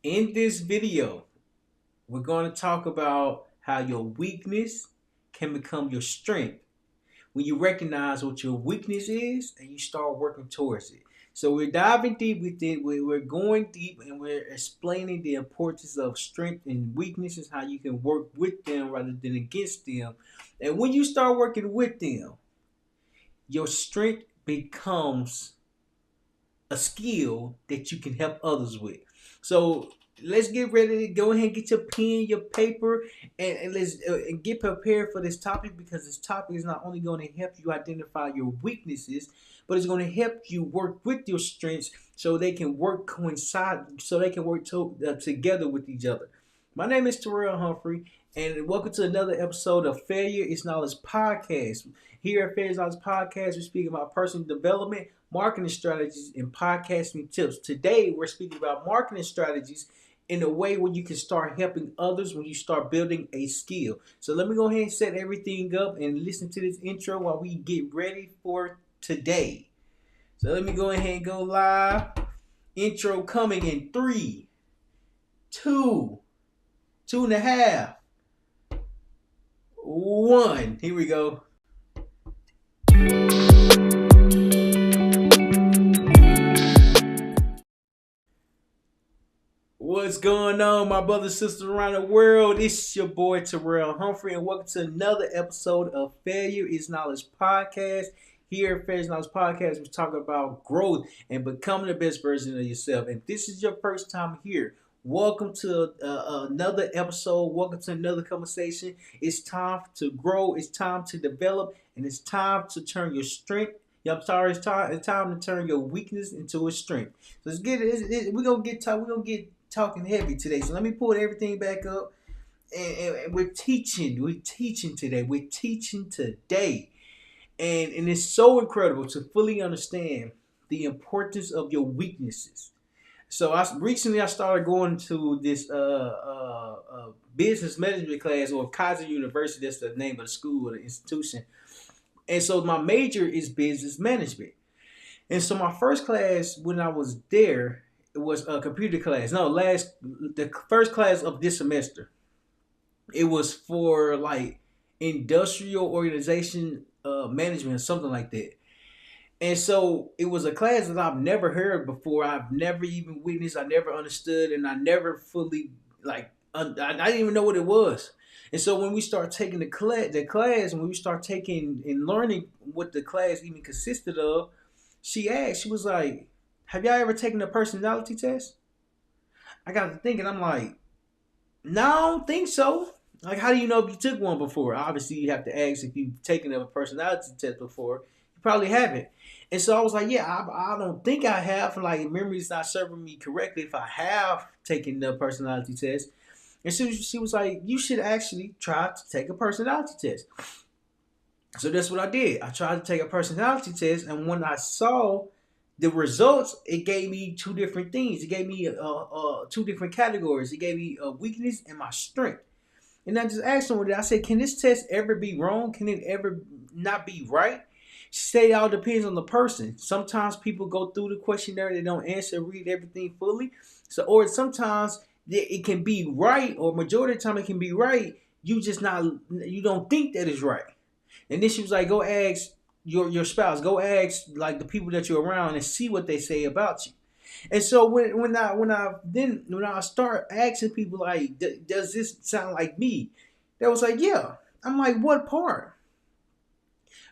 In this video, we're going to talk about how your weakness can become your strength when you recognize what your weakness is and you start working towards it. So we're diving deep with it. We're going deep and we're explaining the importance of strength and weaknesses, how you can work with them rather than against them. And when you start working with them, your strength becomes a skill that you can help others with. So let's get ready to go ahead and get your pen, your paper, and let's and get prepared for this topic, because this topic is not only going to help you identify your weaknesses, but it's going to help you work with your strengths so they can work together with each other. My name is Terryl Humphrey, and welcome to another episode of Failure is Knowledge Podcast. Here at Failure is Knowledge Podcast, we speak about personal development, marketing strategies, and podcasting tips. Today, we're speaking about marketing strategies in a way where you can start helping others when you start building a skill. So let me go ahead and set everything up and listen to this intro while we get ready for today. So let me go ahead and go live. Intro coming in 3, 2, 2.5, 1. Here we go. What's going on, my brothers and sisters around the world? It's your boy Terrell Humphrey, and welcome to another episode of Failure is Knowledge Podcast. Here at Failure is Knowledge Podcast, we talk about growth and becoming the best version of yourself. And if this is your first time here, welcome to another episode. Welcome to another conversation. It's time to grow. It's time to develop, and it's time to turn your strength. It's time to turn your weakness into a strength. So let's get it. We're gonna get talking heavy today. So let me pull everything back up. And we're teaching. We're teaching today. And it's so incredible to fully understand the importance of your weaknesses. So recently I started going to this business management class, or Kaiser University. That's the name of the school or the institution. And so my major is business management. And so my first class when I was there, it was a computer class. The first class of this semester. It was for like industrial organization management or something like that. And so it was a class that I've never heard before. I've never even witnessed. I never understood, and I never fully I didn't even know what it was. And so when we start taking the class, when we start taking and learning what the class even consisted of, she was like, "Have y'all ever taken a personality test?" I got to thinking, I'm like, "No, I don't think so." Like, how do you know if you took one before? Obviously, you have to ask if you've taken a personality test before. You probably haven't. And so I was like, yeah, I don't think I have. Like, memory's not serving me correctly if I have taken the personality test. And so she was like, you should actually try to take a personality test. So that's what I did. I tried to take a personality test, and when I saw the results, it gave me two different things. It gave me two different categories. It gave me a weakness and my strength. And I just asked her, I said, can this test ever be wrong? Can it ever not be right? She said it all depends on the person. Sometimes people go through the questionnaire, they don't read everything fully. Or sometimes it can be right, or majority of the time it can be right. You don't think that it's right. And then she was like, go ask your spouse, go ask like the people that you're around and see what they say about you. And so when I start asking people like, does this sound like me? They was like, yeah. I'm like, what part?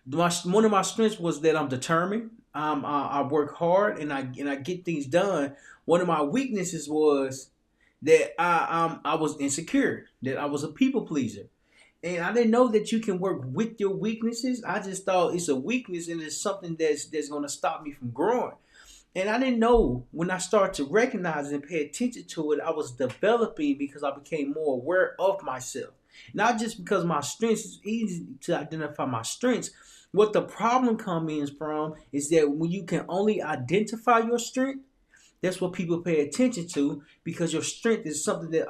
One of my strengths was that I'm determined. I work hard and I get things done. One of my weaknesses was that I was insecure, that I was a people pleaser. And I didn't know that you can work with your weaknesses. I just thought it's a weakness and it's something that's going to stop me from growing. And I didn't know when I started to recognize it and pay attention to it, I was developing because I became more aware of myself. Not just because my strengths, it's easy to identify my strengths. What the problem comes from is that when you can only identify your strength, that's what people pay attention to, because your strength is something that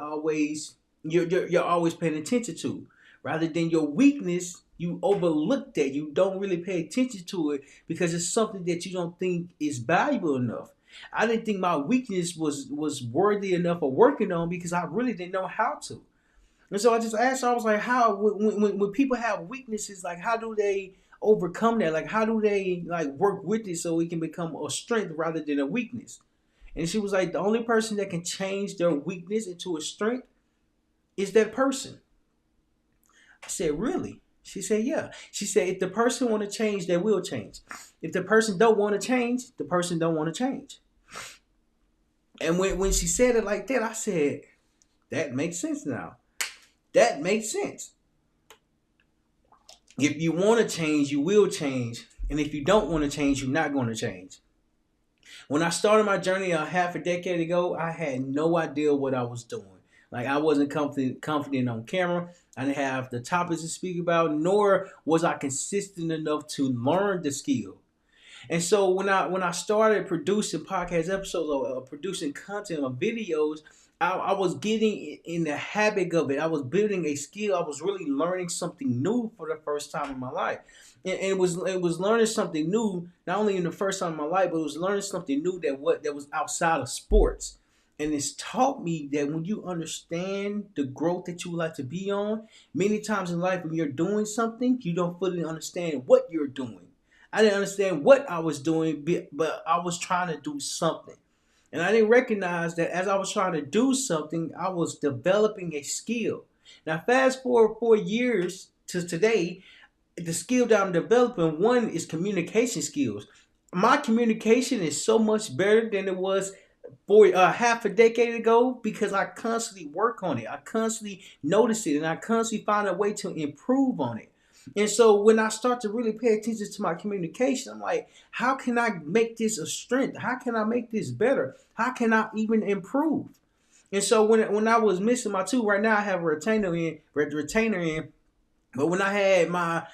you're always paying attention to. Rather than your weakness, you overlook that. You don't really pay attention to it because it's something that you don't think is valuable enough. I didn't think my weakness was worthy enough of working on because I really didn't know how to. And so I just asked, I was like, how when people have weaknesses, like how do they overcome that? Like how do they like work with it so it can become a strength rather than a weakness? And she was like, the only person that can change their weakness into a strength is that person. I said, really? She said, yeah. She said, if the person want to change, they will change. If the person don't want to change, the person don't want to change. And when she said it like that, I said, that makes sense now. That makes sense. If you want to change, you will change. And if you don't want to change, you're not going to change. When I started my journey a half a decade ago, I had no idea what I was doing. Like I wasn't confident on camera. I didn't have the topics to speak about, nor was I consistent enough to learn the skill. And so when I started producing podcast episodes or producing content or videos, I was getting in the habit of it. I was building a skill. I was really learning something new for the first time in my life. And it was learning something new, not only in the first time in my life, but it was learning something new that was outside of sports. And it's taught me that when you understand the growth that you would like to be on, many times in life when you're doing something, you don't fully understand what you're doing. I didn't understand what I was doing, but I was trying to do something. And I didn't recognize that as I was trying to do something, I was developing a skill. Now, fast forward 4 years to today, the skill that I'm developing, one is communication skills. My communication is so much better than it was for half a decade ago because I constantly work on it. I constantly notice it and I constantly find a way to improve on it. And so when I start to really pay attention to my communication, I'm like, how can I make this a strength? How can I make this better? How can I even improve? And so when I was missing my tooth, right now I have a retainer in. But when I had my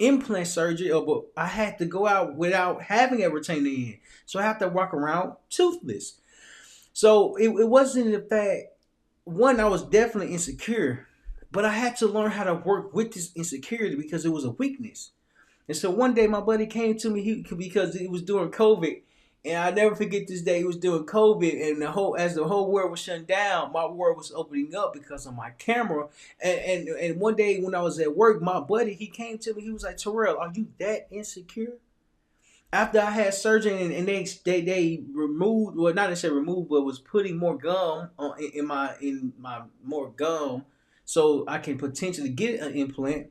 implant surgery, but I had to go out without having a retainer in, so I have to walk around toothless. So it wasn't the fact. One, I was definitely insecure, but I had to learn how to work with this insecurity because it was a weakness. And so one day my buddy came to me because it was during COVID. And I never forget this day. It was during COVID, and as the whole world was shutting down, my world was opening up because of my camera. And one day when I was at work, my buddy he came to me. He was like, "Terrell, are you that insecure?" After I had surgery and they removed, well, not necessarily removed, but was putting more gum in my more gum so I can potentially get an implant.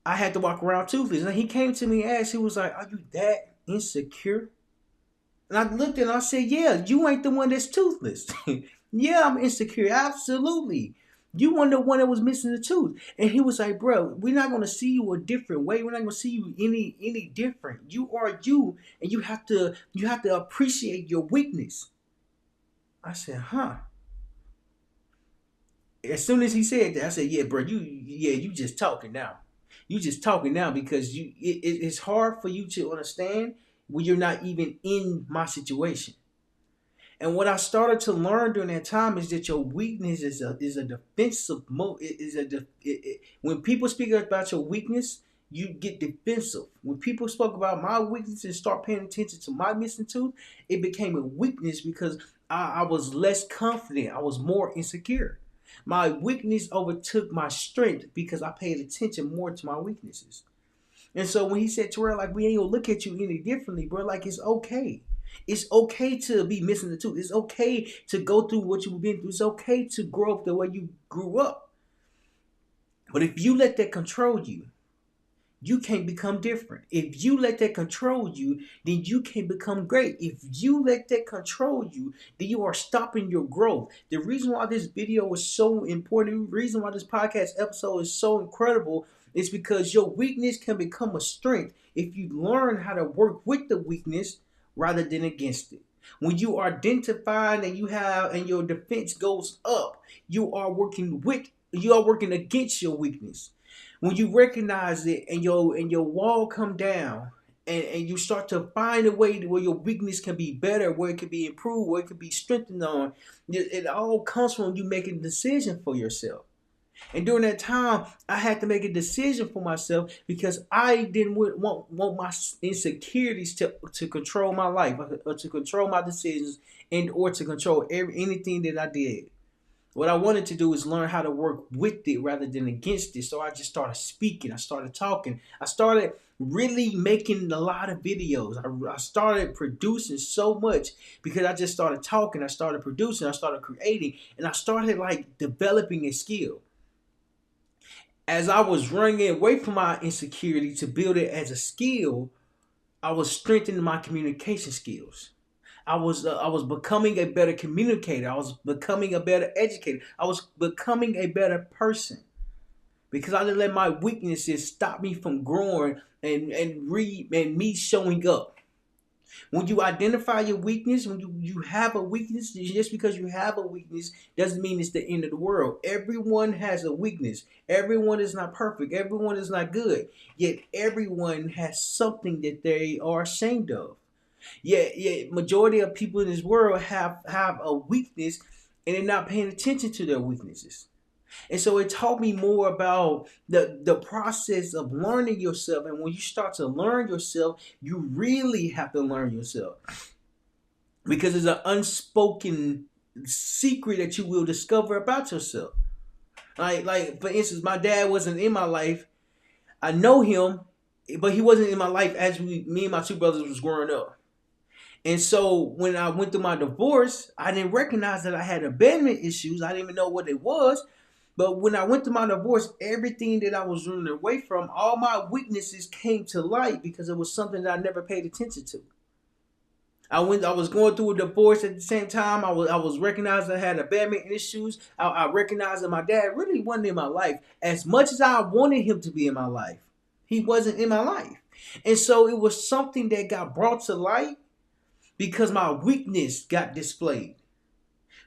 I had to walk around toothless. And he came to me and asked, he was like, "Are you that insecure?" And I looked at him and I said, "Yeah, you ain't the one that's toothless." "Yeah, I'm insecure. Absolutely. You weren't the one that was missing the tooth." And he was like, "Bro, we're not gonna see you a different way. We're not gonna see you any different. You are you, and you have to appreciate your weakness." I said, "Huh." As soon as he said that, I said, "Yeah, bro, you just talking now. You just talking now because it's hard for you to understand when you're not even in my situation." And what I started to learn during that time is that your weakness is a defensive mode. When people speak about your weakness, you get defensive. When people spoke about my weakness and start paying attention to my missing tooth, it became a weakness because I was less confident. I was more insecure. My weakness overtook my strength because I paid attention more to my weaknesses. And so when he said, "Terrell, like we ain't gonna look at you any differently, bro, like it's okay. It's okay to be missing the tooth. It's okay to go through what you've been through. It's okay to grow up the way you grew up. But if you let that control you, you can't become different. If you let that control you, then you can become great. If you let that control you, then you are stopping your growth." The reason why this video is so important, the reason why this podcast episode is so incredible, is because your weakness can become a strength if you learn how to work with the weakness rather than against it. When you identify and your defense goes up, you are working against your weakness. When you recognize it and your wall come down and you start to find a way where your weakness can be better, where it can be improved, where it can be strengthened on, it all comes from you making a decision for yourself. And during that time, I had to make a decision for myself because I didn't want my insecurities to control my life or to control my decisions and or to control anything that I did. What I wanted to do is learn how to work with it rather than against it. So I just started speaking. I started talking. I started really making a lot of videos. I started producing so much because I just started talking. I started producing. I started creating. And I started like developing a skill. As I was running away from my insecurity to build it as a skill, I was strengthening my communication skills. I was becoming a better communicator. I was becoming a better educator. I was becoming a better person because I didn't let my weaknesses stop me from growing and me showing up. When you identify your weakness, when you have a weakness, just because you have a weakness doesn't mean it's the end of the world. Everyone has a weakness. Everyone is not perfect. Everyone is not good. Yet everyone has something that they are ashamed of. Yeah, majority of people in this world have a weakness and they're not paying attention to their weaknesses. And so it taught me more about the process of learning yourself. And when you start to learn yourself, you really have to learn yourself because it's an unspoken secret that you will discover about yourself. Like for instance, my dad wasn't in my life. I know him, but he wasn't in my life as me and my two brothers was growing up. And so when I went through my divorce, I didn't recognize that I had abandonment issues. I didn't even know what it was. But when I went through my divorce, everything that I was running away from, all my weaknesses came to light because it was something that I never paid attention to. I was going through a divorce at the same time. I was recognizing I had abandonment issues. I recognized that my dad really wasn't in my life. As much as I wanted him to be in my life, he wasn't in my life. And so it was something that got brought to light because my weakness got displayed.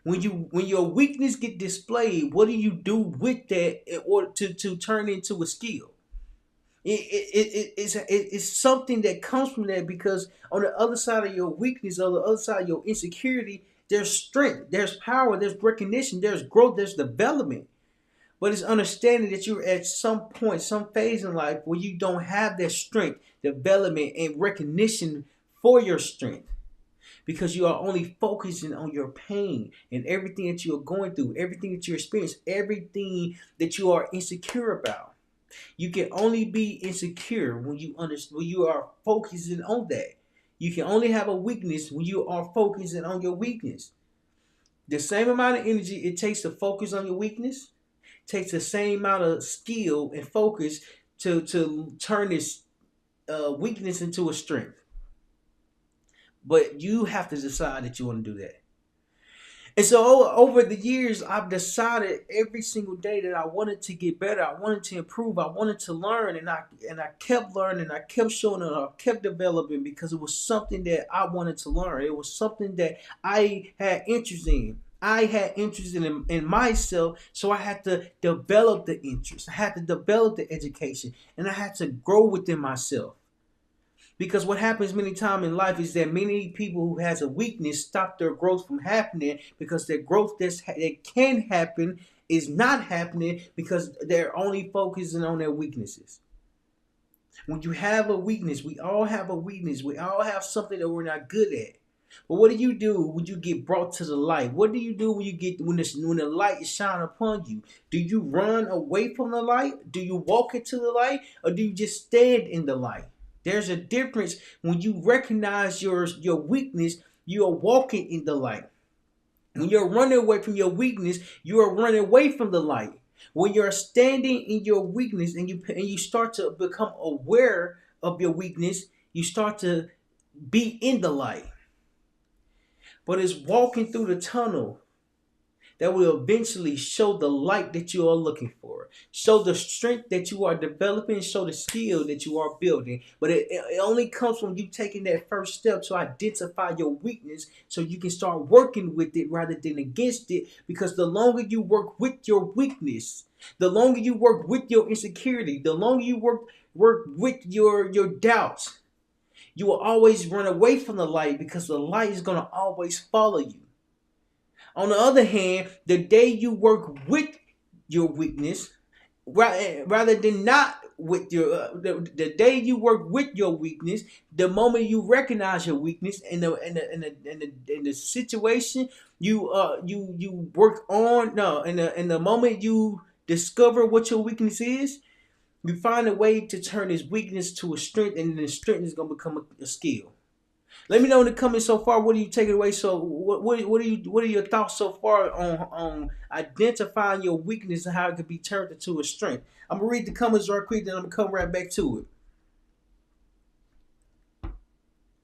When your weakness get displayed, what do you do with that in order to turn into a skill? It's something that comes from that because on the other side of your weakness, on the other side of your insecurity, there's strength, there's power, there's recognition, there's growth, there's development. But it's understanding that you're at some point, some phase in life where you don't have that strength, development, and recognition for your strength because you are only focusing on your pain and everything that you are going through, everything that you experience, everything that you are insecure about. You can only be insecure when you understand when you are focusing on that. You can only have a weakness when you are focusing on your weakness. The same amount of energy it takes to focus on your weakness takes the same amount of skill and focus to turn this weakness into a strength. But you have to decide that you want to do that. And so over the years, I've decided every single day that I wanted to get better. I wanted to improve. I wanted to learn, and I kept learning. I kept showing it. I kept developing because it was something that I wanted to learn. It was something that I had interest in. I had interest in myself, so I had to develop the interest. I had to develop the education, and I had to grow within myself. Because what happens many times in life is that many people who has a weakness stop their growth from happening because their growth that can happen is not happening because they're only focusing on their weaknesses. When you have a weakness, we all have a weakness. We all have something that we're not good at. But what do you do when you get brought to the light? What do you do when the light is shining upon you? Do you run away from the light? Do you walk into the light? Or do you just stand in the light? There's a difference when you recognize your weakness, you are walking in the light. When you're running away from your weakness, you are running away from the light. When you're standing in your weakness and you start to become aware of your weakness, you start to be in the light. But it's walking through the tunnel that will eventually show the light that you are looking for, show the strength that you are developing, show the skill that you are building. But it only comes from you taking that first step to identify your weakness so you can start working with it rather than against it. Because the longer you work with your weakness, the longer you work with your insecurity, the longer you work with your doubts, you will always run away from the light because the light is going to always follow you. On the other hand, the day you work with your weakness, rather than not with your the day you work with your weakness, the moment you recognize your weakness in the situation you work on, no, in the moment you discover what your weakness is, you find a way to turn this weakness to a strength, and then the strength is gonna become a skill. Let me know in the comments so far. What are you taking away? So what are your thoughts so far on identifying your weakness and how it could be turned into a strength? I'm gonna read the comments right quick, then I'm gonna come right back to it.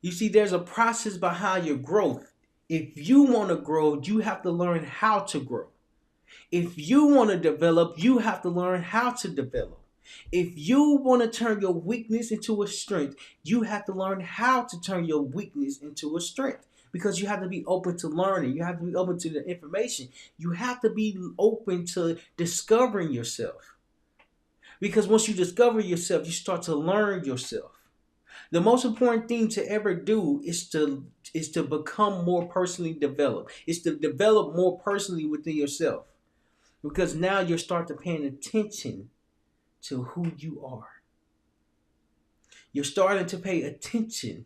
You see, there's a process behind your growth. If you want to grow, you have to learn how to grow. If you want to develop, you have to learn how to develop. If you want to turn your weakness into a strength, you have to learn how to turn your weakness into a strength. Because you have to be open to learning. You have to be open to the information. You have to be open to discovering yourself. Because once you discover yourself, you start to learn yourself. The most important thing to ever do is to become more personally developed. It's to develop more personally within yourself. Because now you're starting to paying attention to who you are. You're starting to pay attention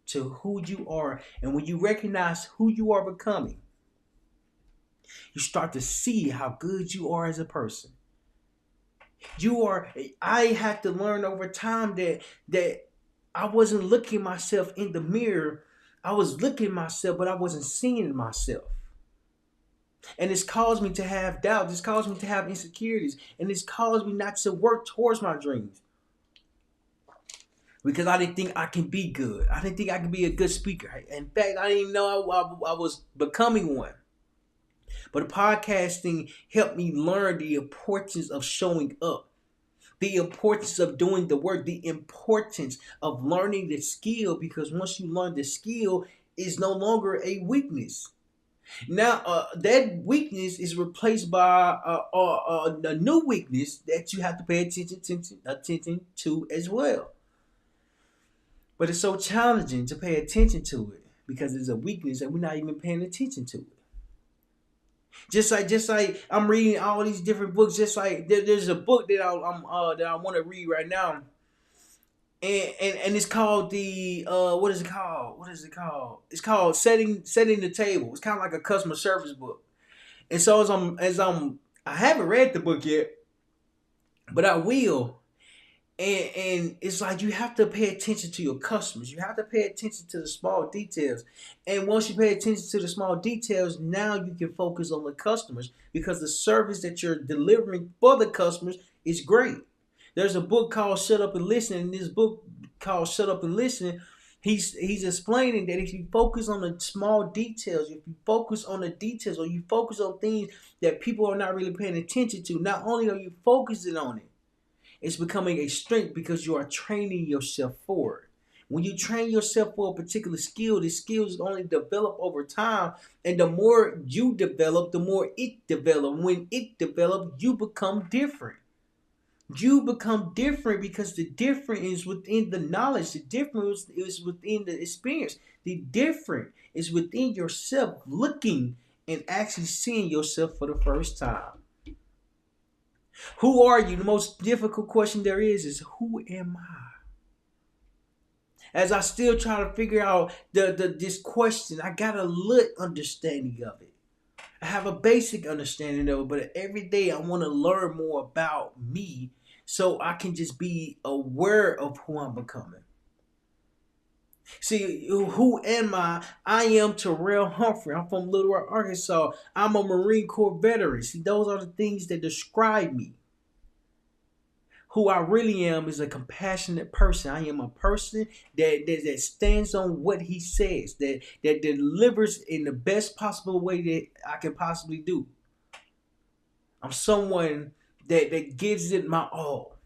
to who you are. And when you recognize who you are becoming, you start to see how good you are as a person. I had to learn over time that I wasn't looking myself in the mirror. I was looking at myself, but I wasn't seeing myself. And it's caused me to have doubts. It's caused me to have insecurities. And it's caused me not to work towards my dreams. Because I didn't think I can be good. I didn't think I could be a good speaker. In fact, I didn't even know I was becoming one. But podcasting helped me learn the importance of showing up. The importance of doing the work. The importance of learning the skill. Because once you learn the skill, it's no longer a weakness. Now, that weakness is replaced by a new weakness that you have to pay attention to as well. But it's so challenging to pay attention to it because it's a weakness and we're not even paying attention to it. Just like I'm reading all these different books. Just like there's a book that I want to read right now. And it's called the what is it called? It's called setting the table. It's kind of like a customer service book. And so I haven't read the book yet, but I will. And it's like you have to pay attention to your customers. You have to pay attention to the small details. And once you pay attention to the small details, now you can focus on the customers because the service that you're delivering for the customers is great. There's a book called Shut Up and Listen. In this book called Shut Up and Listen, he's explaining that if you focus on the small details, if you focus on the details, or you focus on things that people are not really paying attention to, not only are you focusing on it, it's becoming a strength because you are training yourself for it. When you train yourself for a particular skill, the skills only develop over time. And the more you develop, the more it develops. When it develops, you become different. You become different because the difference is within the knowledge. The difference is within the experience. The difference is within yourself looking and actually seeing yourself for the first time. Who are you? The most difficult question there is who am I? As I still try to figure out this question, I got a little understanding of it. I have a basic understanding of it, but every day I want to learn more about me so I can just be aware of who I'm becoming. See, who am I? I am Terrell Humphrey. I'm from Little Rock, Arkansas. I'm a Marine Corps veteran. See, those are the things that describe me. Who I really am is a compassionate person. I am a person that stands on what he says, that delivers in the best possible way that I can possibly do. I'm someone that gives it my all.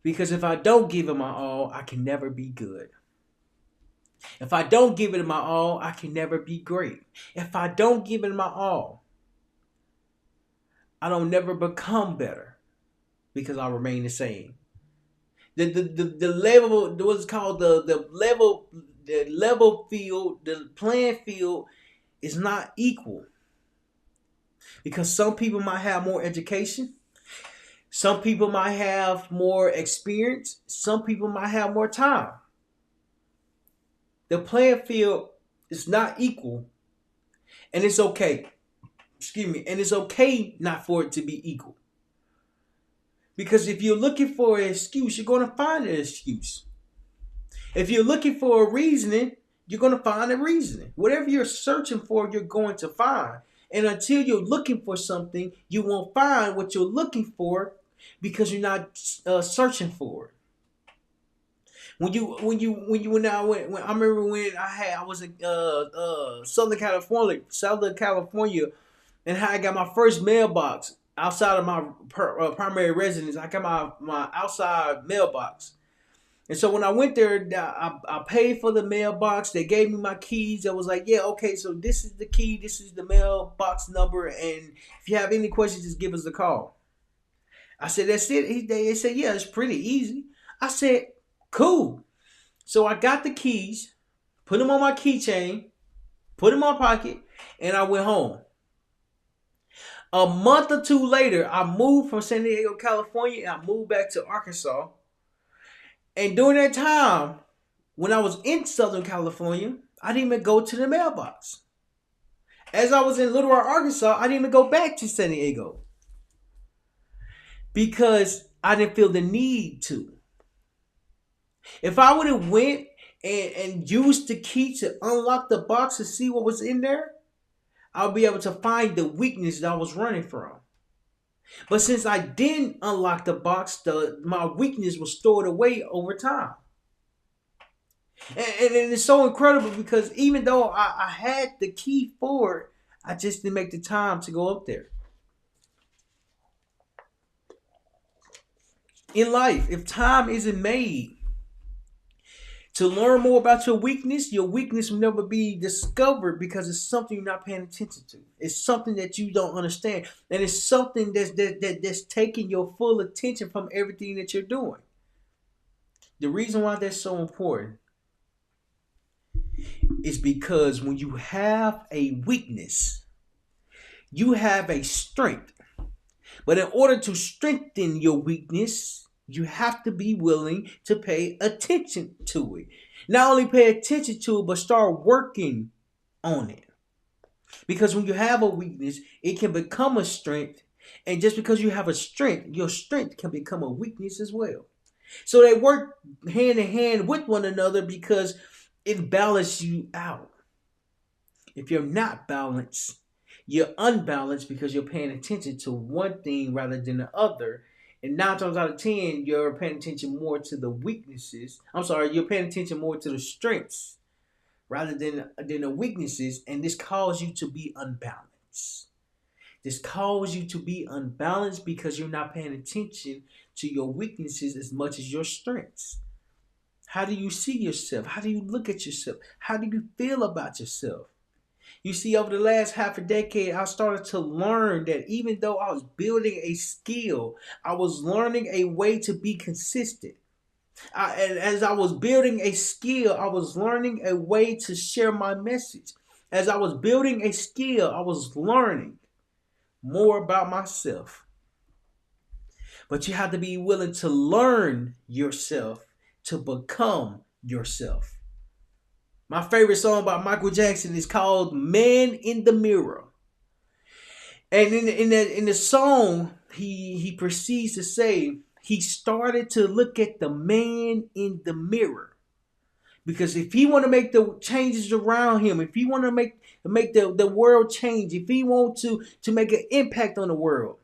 Because if I don't give it my all, I can never be good. If I don't give it my all, I can never be great. If I don't give it my all, I don't never become better. Because I remain the same. The level, what's called the level field, the playing field is not equal. Because some people might have more education. Some people might have more experience. Some people might have more time. The playing field is not equal, and it's okay. Excuse me, and it's okay not for it to be equal. Because if you're looking for an excuse, you're going to find an excuse. If you're looking for a reasoning, you're going to find a reasoning. Whatever you're searching for, you're going to find. And until you're looking for something, you won't find what you're looking for because you're not searching for it. When I remember when I was in Southern California, and how I got my first mailbox outside of my primary residence. I got my outside mailbox. And so when I went there, I paid for the mailbox. They gave me my keys. I was like, yeah, okay, so this is the key. This is the mailbox number. And if you have any questions, just give us a call. I said, that's it? They said, yeah, it's pretty easy. I said, cool. So I got the keys, put them on my keychain, put them in my pocket, and I went home. A month or two later, I moved from San Diego, California, and I moved back to Arkansas. And during that time, when I was in Southern California, I didn't even go to the mailbox. As I was in Little Rock, Arkansas, I didn't even go back to San Diego because I didn't feel the need to. If I would have went and used the key to unlock the box to see what was in there, I'll be able to find the weakness that I was running from. But since I didn't unlock the box, my weakness was stored away over time. And it's so incredible because even though I had the key for it, I just didn't make the time to go up there. In life, if time isn't made to learn more about your weakness will never be discovered because it's something you're not paying attention to. It's something that you don't understand. And it's something that's taking your full attention from everything that you're doing. The reason why that's so important is because when you have a weakness, you have a strength. But in order to strengthen your weakness, you have to be willing to pay attention to it. Not only pay attention to it, but start working on it. Because when you have a weakness, it can become a strength. And just because you have a strength, your strength can become a weakness as well. So they work hand in hand with one another because it balances you out. If you're not balanced, you're unbalanced because you're paying attention to one thing rather than the other. And 9 times out of 10, you're paying attention more to the weaknesses. You're paying attention more to the strengths rather than the weaknesses. And this causes you to be unbalanced. This causes you to be unbalanced because you're not paying attention to your weaknesses as much as your strengths. How do you see yourself? How do you look at yourself? How do you feel about yourself? You see, over the last half a decade, I started to learn that even though I was building a skill, I was learning a way to be consistent. And as I was building a skill, I was learning a way to share my message. As I was building a skill, I was learning more about myself. But you have to be willing to learn yourself to become yourself. My favorite song by Michael Jackson is called "Man in the Mirror." And in the song, he proceeds to say he started to look at the man in the mirror. Because if he want to make the changes around him, if he want to make the world change, if he want to make an impact on the world,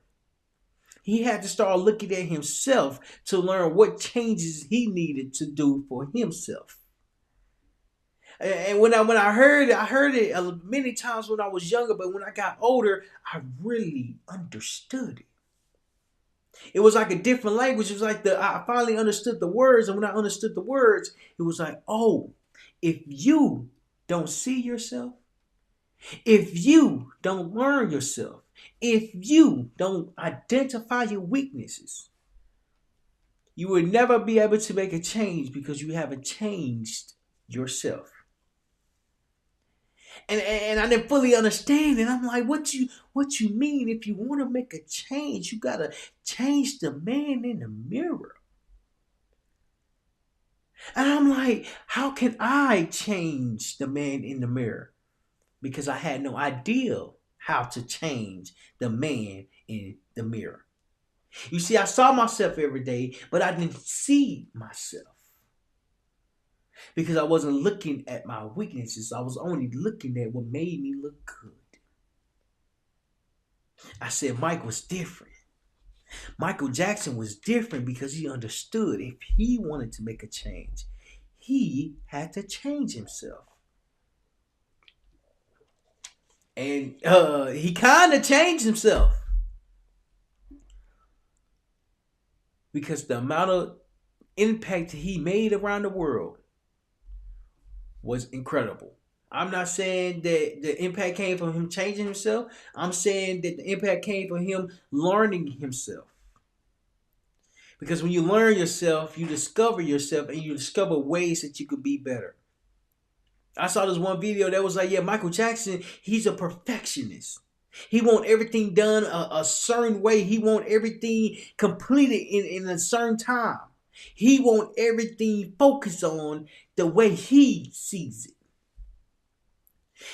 he had to start looking at himself to learn what changes he needed to do for himself. And when I heard it many times when I was younger, but when I got older, I really understood it. It was like a different language. It was like I finally understood the words, and when I understood the words, it was like, oh, if you don't see yourself, if you don't learn yourself, if you don't identify your weaknesses, you will never be able to make a change because you haven't changed yourself. And I didn't fully understand it. I'm like, what you mean? If you want to make a change, you gotta change the man in the mirror. And I'm like, how can I change the man in the mirror? Because I had no idea how to change the man in the mirror. You see, I saw myself every day, but I didn't see myself because I wasn't looking at my weaknesses. I was only looking at what made me look good. I said Mike was different. Michael Jackson was different because he understood if he wanted to make a change, he had to change himself. And he kind of changed himself because the amount of impact he made around the world was incredible. I'm not saying that the impact came from him changing himself. I'm saying that the impact came from him learning himself. Because when you learn yourself, you discover yourself and you discover ways that you could be better. I saw this one video that was like, yeah, Michael Jackson, he's a perfectionist. He want everything done a certain way. He want everything completed in a certain time. He want everything focused on the way he sees it.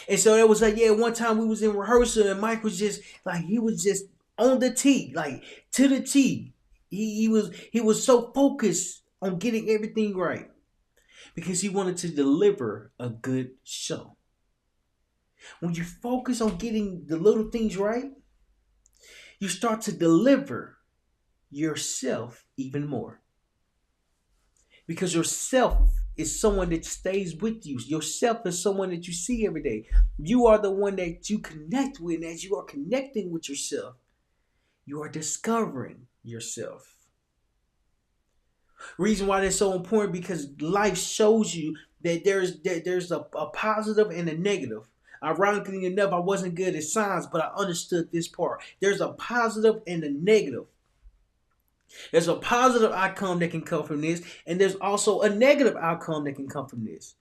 And so it was like, yeah, one time we was in rehearsal and Mike was just like, he was just on the T, like to the T. He was so focused on getting everything right because he wanted to deliver a good show. When you focus on getting the little things right, you start to deliver yourself even more. Because yourself is someone that stays with you. Yourself is someone that you see every day. You are the one that you connect with. And as you are connecting with yourself, you are discovering yourself. Reason why that's so important because life shows you that there's a positive and a negative. Ironically enough, I wasn't good at science, but I understood this part. There's a positive and a negative. There's a positive outcome that can come from this, and there's also a negative outcome that can come from this.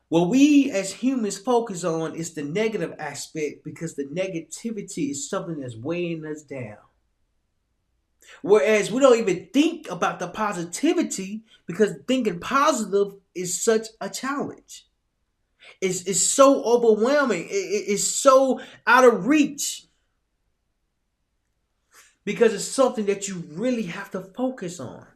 What we as humans focus on is the negative aspect because the negativity is something that's weighing us down. Whereas we don't even think about the positivity because thinking positive is such a challenge. It's so overwhelming. It's so out of reach because it's something that you really have to focus on.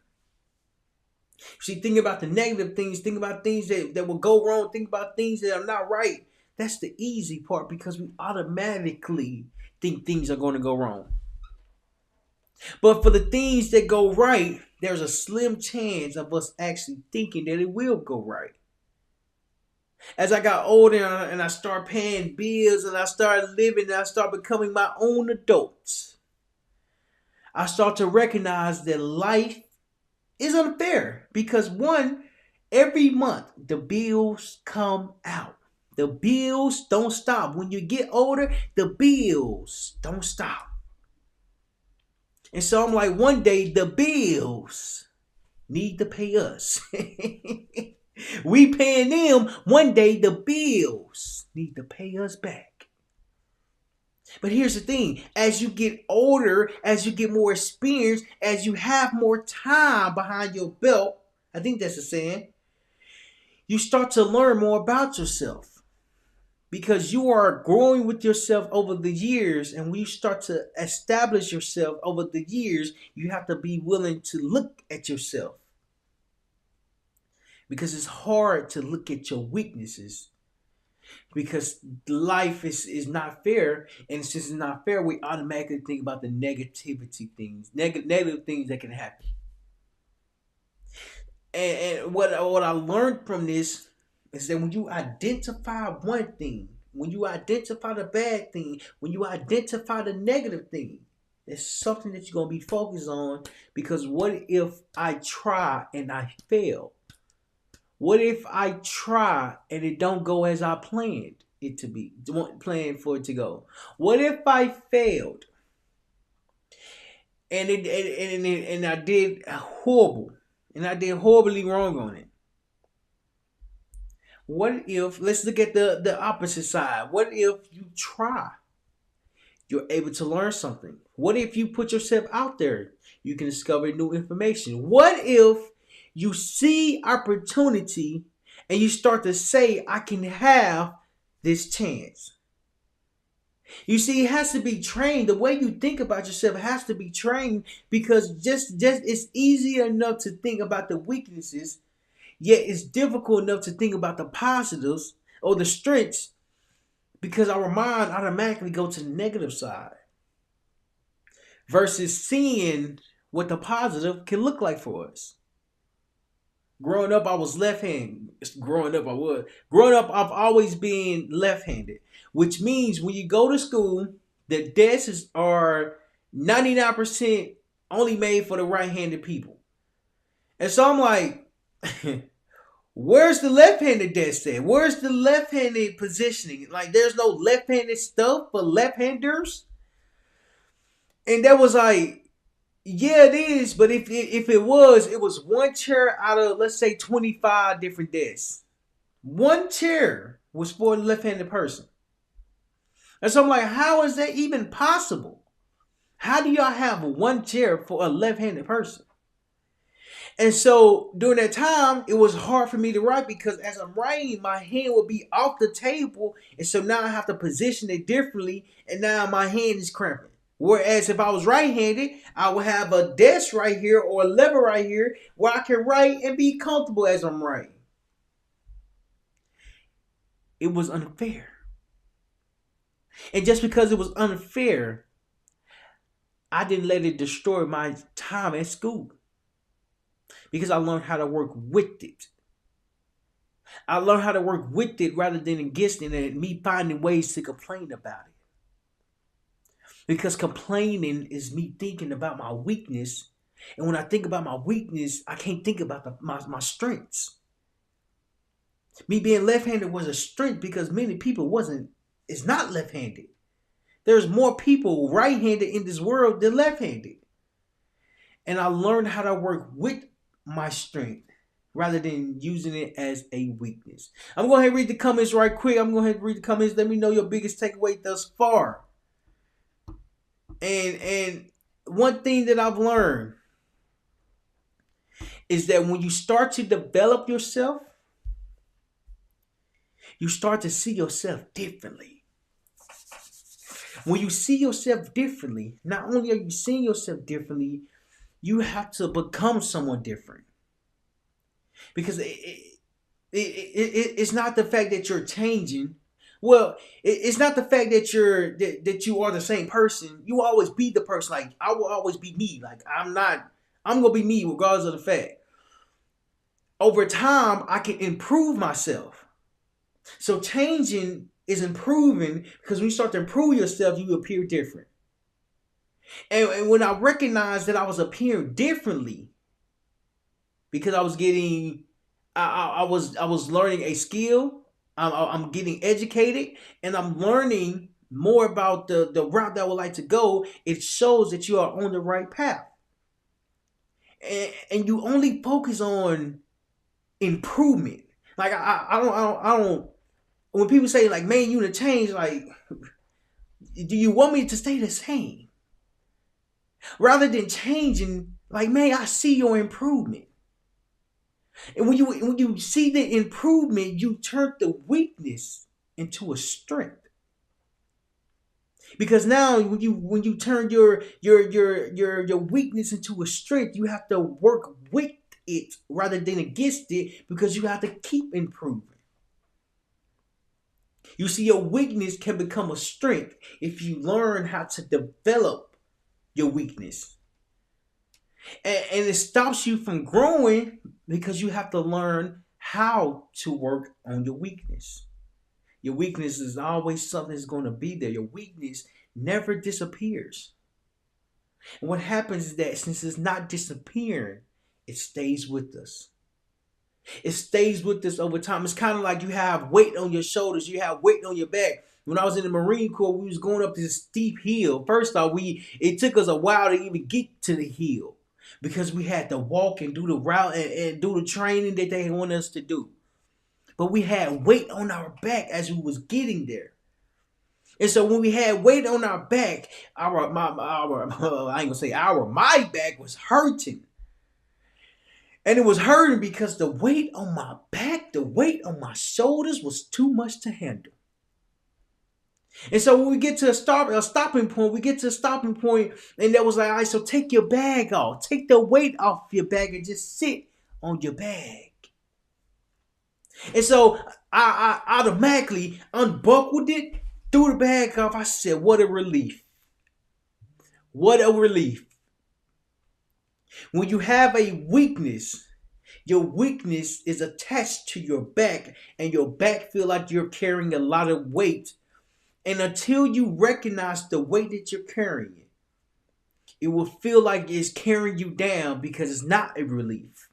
See, think about the negative things. Think about things that will go wrong. Think about things that are not right. That's the easy part because we automatically think things are going to go wrong. But for the things that go right, there's a slim chance of us actually thinking that it will go right. As I got older and I started paying bills and I started living and I started becoming my own adult, I start to recognize that life is unfair because one, every month the bills come out. The bills don't stop. When you get older, the bills don't stop. And so I'm like, one day the bills need to pay us. We paying them. One day the bills need to pay us back. But here's the thing. As you get older, as you get more experience, as you have more time behind your belt, I think that's a saying, you start to learn more about yourself. Because you are growing with yourself over the years, and when you start to establish yourself over the years, you have to be willing to look at yourself. Because it's hard to look at your weaknesses. Because life is not fair, and since it's not fair, we automatically think about the negativity things, negative things that can happen. And what I learned from this is that when you identify one thing, when you identify the bad thing, when you identify the negative thing, it's something that you're going to be focused on because what if I try and I fail? What if I try and it don't go as I planned it to be, planned for it to go? What if I failed and I did horrible and I did horribly wrong on it? What if, let's look at the opposite side. What if you try? You're able to learn something. What if you put yourself out there? You can discover new information. What if you see opportunity and you start to say, I can have this chance? You see, it has to be trained. The way you think about yourself has to be trained because just it's easy enough to think about the weaknesses, yet it's difficult enough to think about the positives or the strengths because our mind automatically go to the negative side versus seeing what the positive can look like for us. Growing up, I was left-handed. Growing up, I've always been left-handed, which means when you go to school, the desks are 99% only made for the right-handed people. And so I'm like, where's the left-handed desk at? Where's the left-handed positioning? Like, there's no left-handed stuff for left-handers. And that was like, yeah, it is. But if it was one chair out of, let's say, 25 different desks. One chair was for a left-handed person. And so I'm like, how is that even possible? How do y'all have one chair for a left-handed person? And so during that time, it was hard for me to write because as I'm writing, my hand would be off the table. And so now I have to position it differently. And now my hand is cramping. Whereas if I was right-handed, I would have a desk right here or a lever right here where I can write and be comfortable as I'm writing. It was unfair. And just because it was unfair, I didn't let it destroy my time at school. Because I learned how to work with it. I learned how to work with it rather than against it and me finding ways to complain about it. Because complaining is me thinking about my weakness. And when I think about my weakness, I can't think about my strengths. Me being left-handed was a strength because many people it's not left-handed. There's more people right-handed in this world than left-handed. And I learned how to work with my strength rather than using it as a weakness. I'm going to read the comments right quick. Let me know your biggest takeaway thus far. And one thing that I've learned is that when you start to develop yourself, you start to see yourself differently. When you see yourself differently, not only are you seeing yourself differently, you have to become someone different. Because it's not the fact that you're changing. Well, it's not the fact that that you are the same person. You will always be the person. Like, I will always be me. Like, I'm going to be me regardless of the fact. Over time, I can improve myself. So changing is improving because when you start to improve yourself, you appear different. And when I recognized that I was appearing differently, because I was getting, I was learning a skill. I'm getting educated, and I'm learning more about the route that I would like to go. It shows that you are on the right path, and you only focus on improvement. Like I don't. When people say like, "Man, you to change," like, do you want me to stay the same? Rather than changing, like, man, I see your improvement. And when you see the improvement, you turn the weakness into a strength. Because now when you turn your weakness into a strength, you have to work with it rather than against it because you have to keep improving. You see, your weakness can become a strength if you learn how to develop your weakness. And it stops you from growing because you have to learn how to work on your weakness. Your weakness is always something that's going to be there. Your weakness never disappears. And what happens is that since it's not disappearing, it stays with us. It stays with us over time. It's kind of like you have weight on your shoulders. You have weight on your back. When I was in the Marine Corps, we was going up this steep hill. First off, it took us a while to even get to the hill because we had to walk and do the route and do the training that they wanted us to do. but we had weight on our back as we was getting there. And so when we had weight on our back, I ain't gonna say my back was hurting. And it was hurting because the weight on my back, the weight on my shoulders was too much to handle. And so when we get to a stopping point, and that was like, all right, so take your bag off. Take the weight off your bag and just sit on your bag. And so I automatically unbuckled it, threw the bag off. I said, what a relief. What a relief. When you have a weakness, your weakness is attached to your back, and your back feel like you're carrying a lot of weight. And until you recognize the weight that you're carrying, it will feel like it's carrying you down because it's not a relief.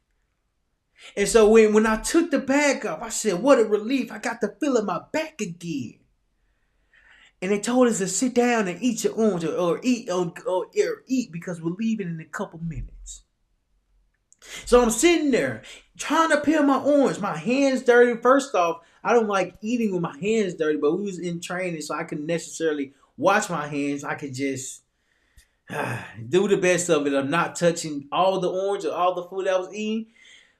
And so when I took the bag off, I said, what a relief. I got the feel in my back again. And they told us to sit down and eat your orange or eat because we're leaving in a couple minutes. So I'm sitting there trying to peel my orange. My hands dirty. First off, I don't like eating with my hands dirty, but we was in training, so I couldn't necessarily wash my hands. I could just do the best of it. I'm not touching all the orange or all the food I was eating,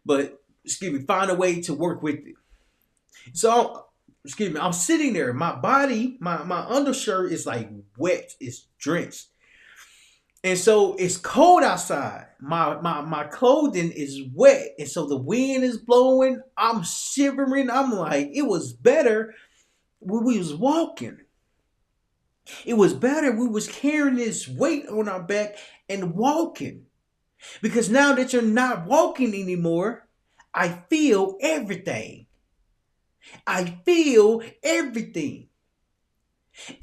but find a way to work with it. So I'm sitting there. My body, my undershirt is like wet. It's drenched. And so it's cold outside. My clothing is wet. And so the wind is blowing. I'm shivering. I'm like, it was better when we was walking. It was better we was carrying this weight on our back and walking. Because now that you're not walking anymore, I feel everything. I feel everything.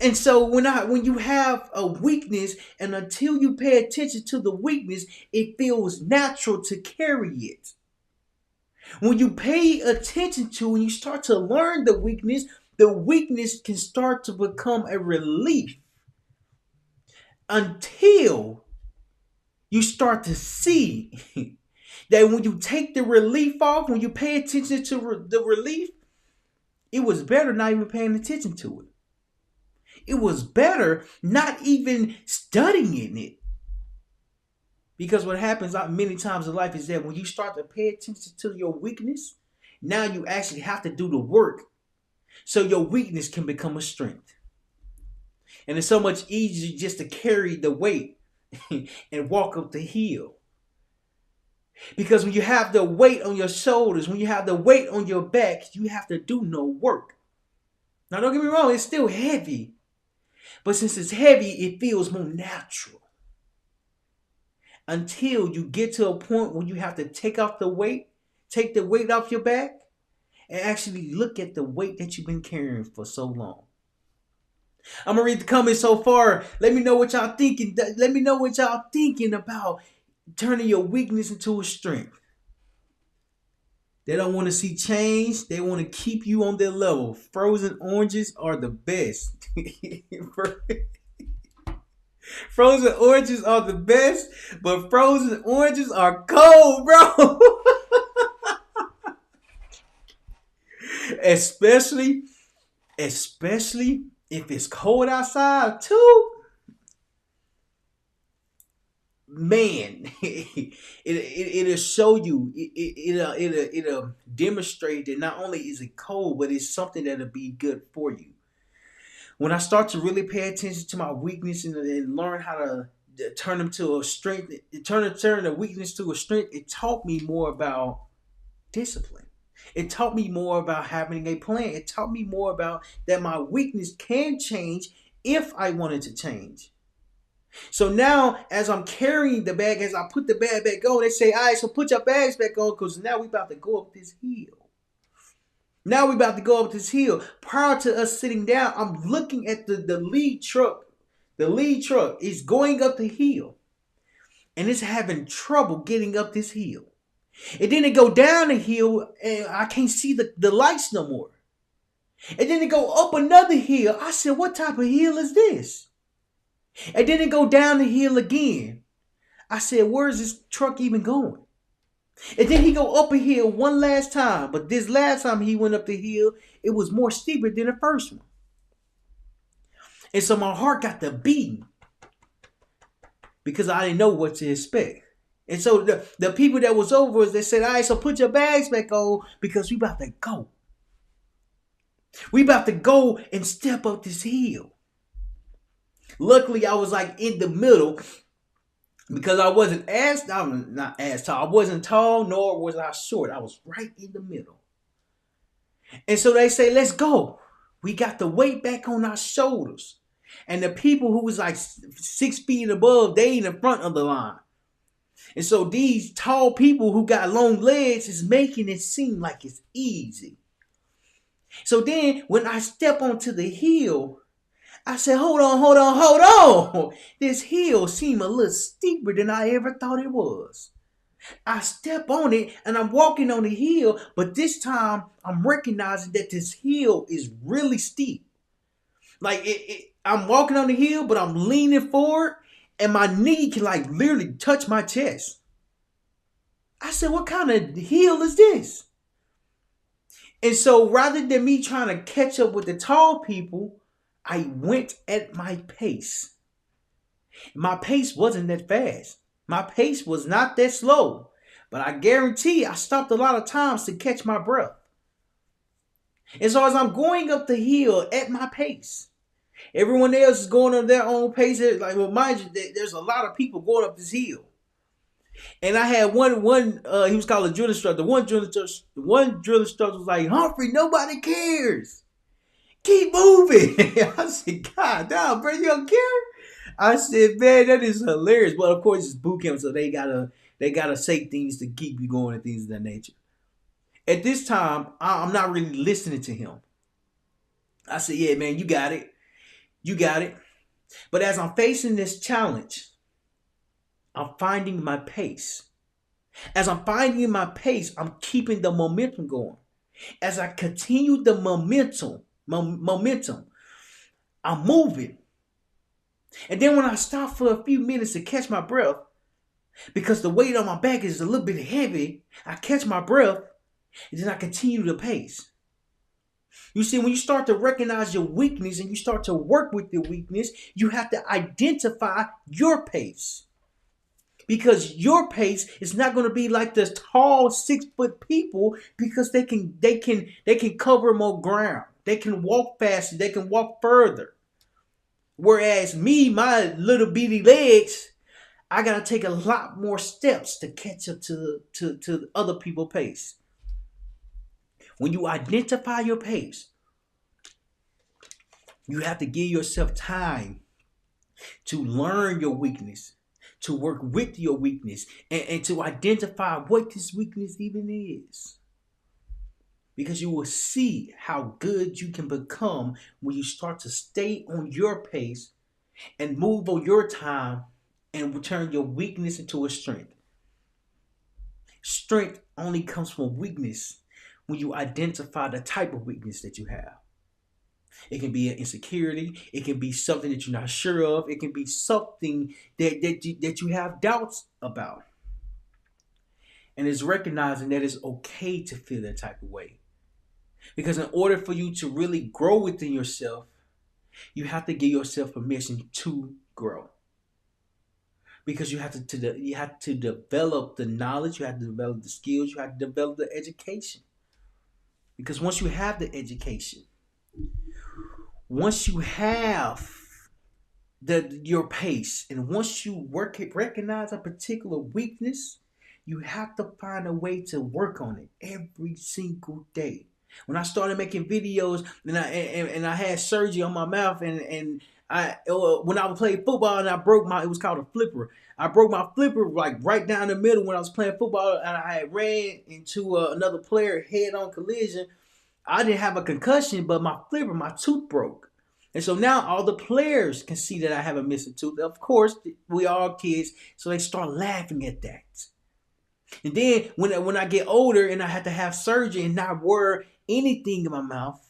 And so when you have a weakness, and until you pay attention to the weakness, it feels natural to carry it. When you pay attention to and you start to learn the weakness can start to become a relief until you start to see that when you take the relief off, when you pay attention to the relief, it was better not even paying attention to it. It was better not even studying it. Because what happens many times in life is that when you start to pay attention to your weakness, now you actually have to do the work so your weakness can become a strength. And it's so much easier just to carry the weight and walk up the hill. Because when you have the weight on your shoulders, when you have the weight on your back, you have to do no work. Now don't get me wrong, it's still heavy. But since it's heavy, it feels more natural. Until you get to a point where you have to take the weight off your back, and actually look at the weight that you've been carrying for so long. I'm going to read the comments so far. Let me know what y'all thinking. Let me know what y'all thinking about turning your weakness into a strength. They don't want to see change. They want to keep you on their level. Frozen oranges are the best. Frozen oranges are the best, but frozen oranges are cold, bro. Especially if it's cold outside too. Man, it'll show you. It'll demonstrate that not only is it cold, but it's something that'll be good for you. When I start to really pay attention to my weakness and learn how to turn them to a strength, turn a weakness to a strength, it taught me more about discipline. It taught me more about having a plan. It taught me more about that my weakness can change if I wanted to change. So now, as I'm carrying the bag, as I put the bag back on, they say, all right, so put your bags back on because now we're about to go up this hill. Now we're about to go up this hill. Prior to us sitting down, I'm looking at the lead truck. The lead truck is going up the hill. And it's having trouble getting up this hill. And then it go down the hill and I can't see the lights no more. And then it go up another hill. I said, what type of hill is this? And then it go down the hill again. I said, where is this truck even going? And then he go up a hill one last time. But this last time he went up the hill, it was more steeper than the first one. And so my heart got to beating because I didn't know what to expect. And so the people that was over us, they said, all right, so put your bags back on because we about to go. We about to go and step up this hill. Luckily, I was like in the middle because I wasn't I'm not as tall. I wasn't tall, nor was I short. I was right in the middle. And so they say, let's go. We got the weight back on our shoulders. And the people who was like 6 feet above, they in the front of the line. And so these tall people who got long legs is making it seem like it's easy. So then when I step onto the hill, I said, hold on. This hill seemed a little steeper than I ever thought it was. I step on it and I'm walking on the hill, but this time I'm recognizing that this hill is really steep. Like I'm walking on the hill, but I'm leaning forward and my knee can like literally touch my chest. I said, what kind of hill is this? And so rather than me trying to catch up with the tall people, I went at my pace. My pace wasn't that fast. My pace was not that slow. But I guarantee I stopped a lot of times to catch my breath. And so as I'm going up the hill at my pace, everyone else is going on their own pace. Like, well, mind you, there's a lot of people going up this hill. And I had one he was called a drill instructor. One drill instructor was like, Humphrey, nobody cares. Keep moving. I said, God damn, bro, you don't care? I said, man, that is hilarious. But of course, it's boot camp, so they gotta say things to keep you going and things of that nature. At this time, I'm not really listening to him. I said, yeah, man, you got it. You got it. But as I'm facing this challenge, I'm finding my pace. As I'm finding my pace, I'm keeping the momentum going. As I continue the momentum, I'm moving. And then when I stop for a few minutes to catch my breath, because the weight on my back is a little bit heavy, I catch my breath, and then I continue the pace. You see, when you start to recognize your weakness and you start to work with your weakness, you have to identify your pace. Because your pace is not going to be like this tall 6-foot people because they can cover more ground. They can walk faster. They can walk further. Whereas me, my little bitty legs, I got to take a lot more steps to catch up to other people's pace. When you identify your pace, you have to give yourself time to learn your weakness, to work with your weakness, and to identify what this weakness even is. Because you will see how good you can become when you start to stay on your pace and move on your time and turn your weakness into a strength. Strength only comes from weakness when you identify the type of weakness that you have. It can be an insecurity. It can be something that you're not sure of. It can be something that you have doubts about. And it's recognizing that it's okay to feel that type of way. Because in order for you to really grow within yourself, you have to give yourself permission to grow. Because you have to develop the knowledge, you have to develop the skills, you have to develop the education. Because once you have the education, once you have your pace, and once you recognize a particular weakness, you have to find a way to work on it every single day. When I started making videos and I had surgery on my mouth and when I was playing football and I broke it was called a flipper. I broke my flipper like right down the middle when I was playing football and I had ran into another player head-on collision. I didn't have a concussion, but my tooth broke. And so now all the players can see that I have a missing tooth. Of course, we are kids, so they start laughing at that. And then when I get older and I have to have surgery and not wear anything in my mouth,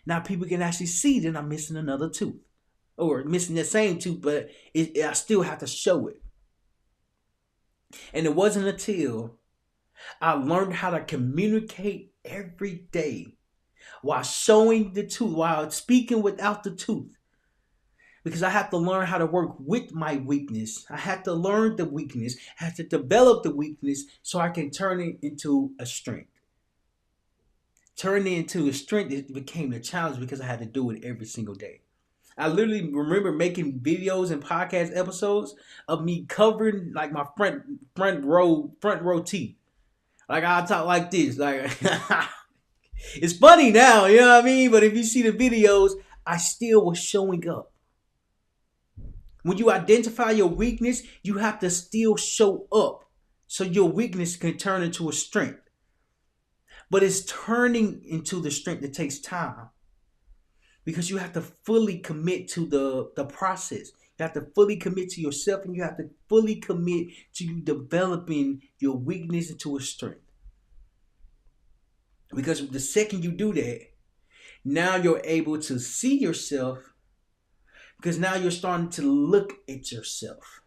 now people can actually see that I'm missing another tooth. Or missing the same tooth, but I still have to show it. And it wasn't until I learned how to communicate every day while showing the truth, while speaking without the truth. Because I have to learn how to work with my weakness. I have to learn the weakness. I have to develop the weakness so I can turn it into a strength. Turning it into a strength, it became a challenge because I had to do it every single day. I literally remember making videos and podcast episodes of me covering like my front row teeth. Like I talk like this. Like it's funny now, you know what I mean? But if you see the videos, I still was showing up. When you identify your weakness, you have to still show up so your weakness can turn into a strength. But it's turning into the strength that takes time because you have to fully commit to the process. You have to fully commit to yourself and you have to fully commit to you developing your weakness into a strength. Because the second you do that, now you're able to see yourself because now you're starting to look at yourself.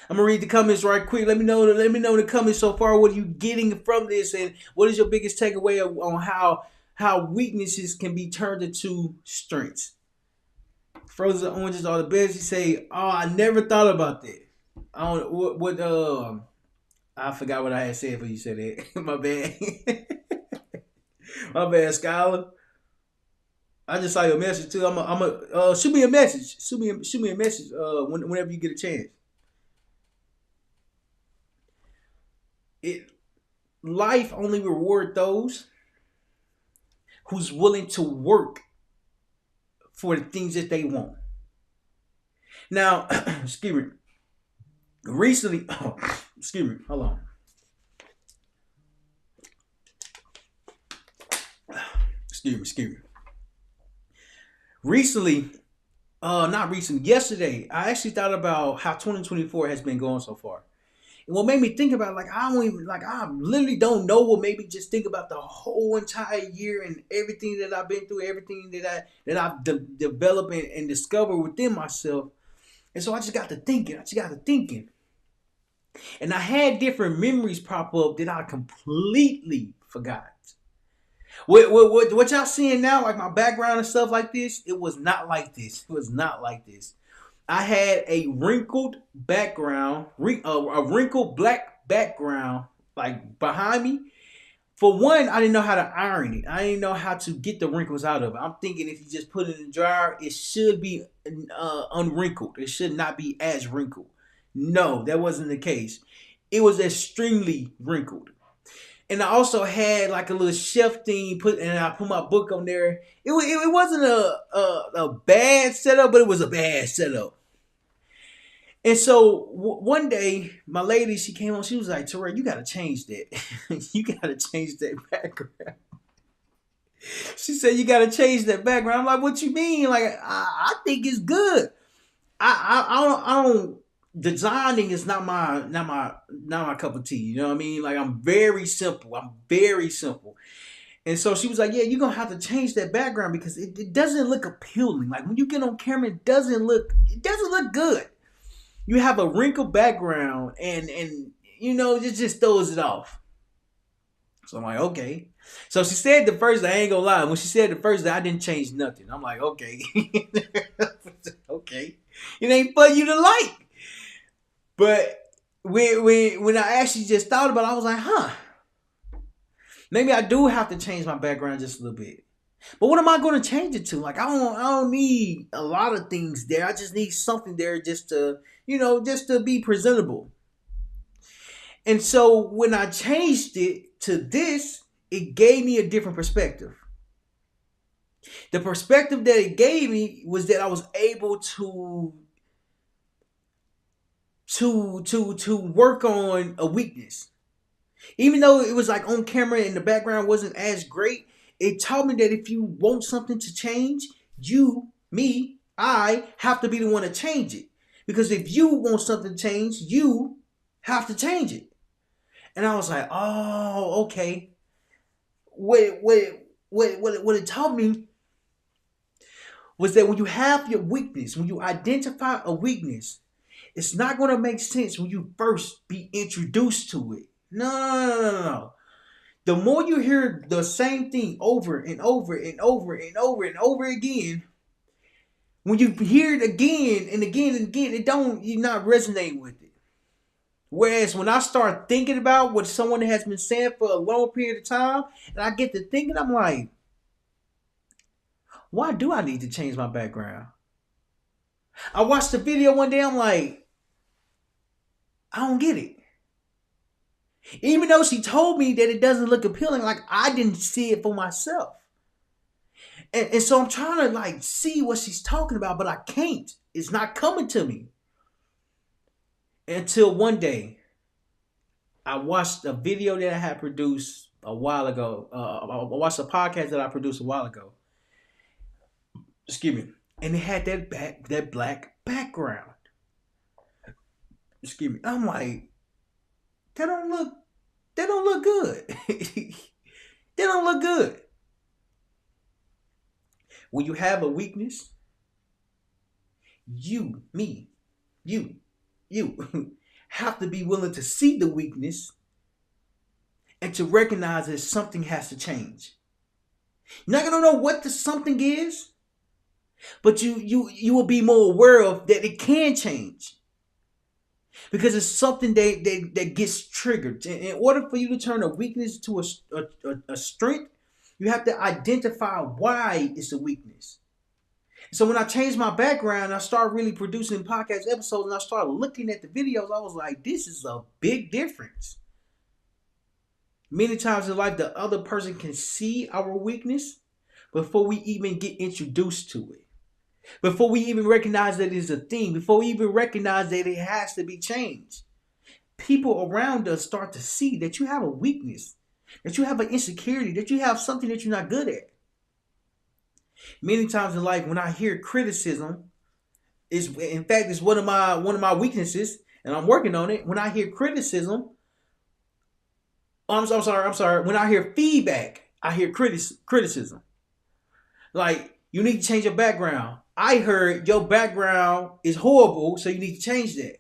I'm gonna read the comments right quick. Let me know in the comments so far. What are you getting from this, and what is your biggest takeaway on how weaknesses can be turned into strengths? Frozen oranges are the best. You say, "Oh, I never thought about that." I don't what I forgot what I had said before you said that. My bad. My bad, Skylar. I just saw your message too. Shoot me a message. Shoot me a message. Whenever you get a chance. Life only reward those who's willing to work for the things that they want. Now, excuse me. Recently, excuse me. Hold on. Excuse me. Recently, not recently, yesterday, I actually thought about how 2024 has been going so far. And what made me think about I literally don't know what made me just think about the whole entire year and everything that I've been through, everything that I've developed and discovered within myself. And so I just got to thinking. And I had different memories pop up that I completely forgot. What y'all seeing now, like my background and stuff like this, it was not like this. It was not like this. I had a wrinkled background, a wrinkled black background, like behind me. For one, I didn't know how to iron it. I didn't know how to get the wrinkles out of it. I'm thinking if you just put it in the dryer, it should be unwrinkled. It should not be as wrinkled. No, that wasn't the case. It was extremely wrinkled. And I also had like a little shelf thing and I put my book on there. It wasn't a bad setup, but it was a bad setup. And so one day, my lady, she came on. She was like, "Terryl, you gotta change that. You gotta change that background." She said, "You gotta change that background." I'm like, "What you mean?" Like, I think it's good. I don't. Designing is not my cup of tea. You know what I mean? Like I'm very simple. And so she was like, "Yeah, you're gonna have to change that background because it doesn't look appealing. Like when you get on camera, it doesn't look good. You have a wrinkled background and it just throws it off." So I'm like, okay. So she said the first day, I ain't gonna lie. When she said the first day, I didn't change nothing. I'm like, okay. Okay. It ain't for you to like. But when I actually just thought about it, I was like, maybe I do have to change my background just a little bit. But what am I going to change it to? Like I don't need a lot of things there. I just need something there just to be presentable. And so when I changed it to this, it gave me a different perspective. The perspective that it gave me was that I was able to work on a weakness. Even though it was like on camera and the background wasn't as great, it taught me that if you want something to change, I have to be the one to change it. Because if you want something to change, you have to change it. And I was like, oh, okay. What it taught me was that when you have your weakness, when you identify a weakness, it's not going to make sense when you first be introduced to it. No, no, no, no, no, no. The more you hear the same thing over and over and over and over and over again, when you hear it again and again and again, you're not resonating with it. Whereas when I start thinking about what someone has been saying for a long period of time, and I get to thinking, I'm like, why do I need to change my background? I watched the video one day, I'm like, I don't get it. Even though she told me that it doesn't look appealing, like I didn't see it for myself. And so I'm trying to like see what she's talking about, but I can't. It's not coming to me. Until one day, I watched a video that I had produced a while ago. I watched a podcast that I produced a while ago. Excuse me. And it had that black background. Excuse me. I'm like, that don't look good. They don't look good. When you have a weakness, you have to be willing to see the weakness and to recognize that something has to change. You're not gonna know what the something is, but you will be more aware of that it can change. Because it's something that gets triggered. In order for you to turn a weakness to a strength, you have to identify why it's a weakness. So when I changed my background, I started really producing podcast episodes and I started looking at the videos, I was like, this is a big difference. Many times in life, the other person can see our weakness before we even get introduced to it. Before we even recognize that it's a thing. Before we even recognize that it has to be changed. People around us start to see that you have a weakness. That you have an insecurity. That you have something that you're not good at. Many times in life, when I hear criticism, it's one of my weaknesses, and I'm working on it. When I hear criticism, I'm sorry. When I hear feedback, I hear criticism. Like, you need to change your background. I heard your background is horrible, so you need to change that.